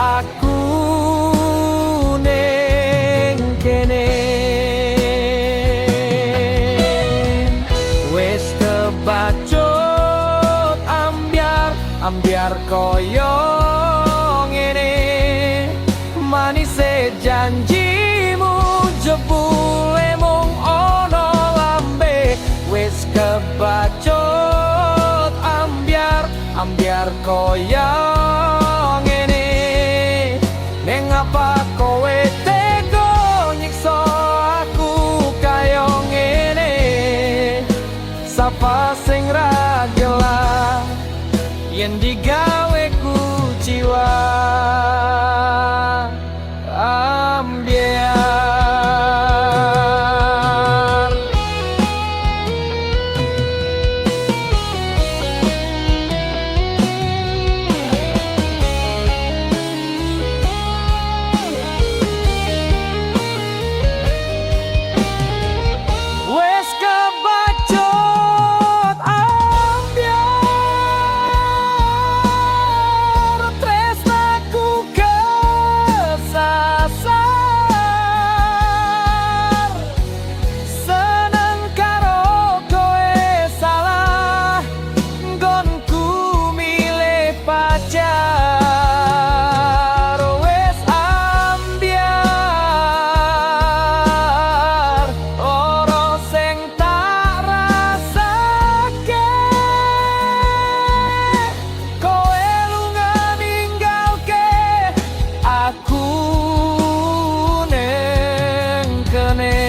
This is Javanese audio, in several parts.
aku ning kene wis kebacut ambyar koyo ngene manise janjimu jebule mung ono lambe wis kebacut ambyar koyo ngene ning apa kowe tega nyiksa aku kaya ngene sapa sing ra gelah yen digawe ku jiwa ambyar. Wes kebacut ambyar tresnaku kesasar seneng karo kowe salah nggonku milih pacar wes ambyar ora sing tak rasake kowe lunga ninggalke aku ning kene.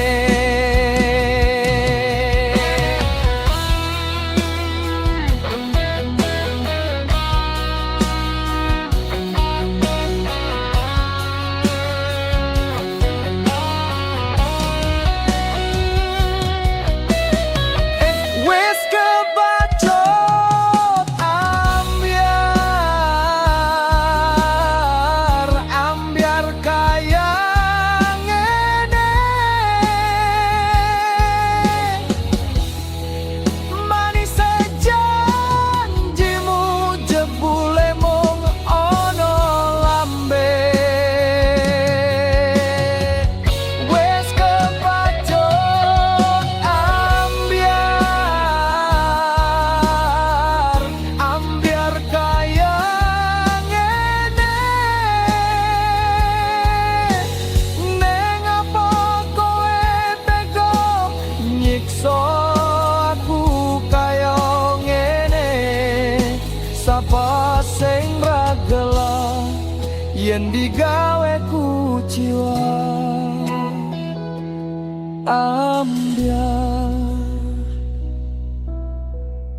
Wes kebacut ambyar kaya ngene manis janjimu jebule mung ono lambe wes kebacut ambyar kaya ngene neng apa kowe tega nyiksa aku kaya ngene sapa sing ra gelah yen digawe ku jiwa ambyar.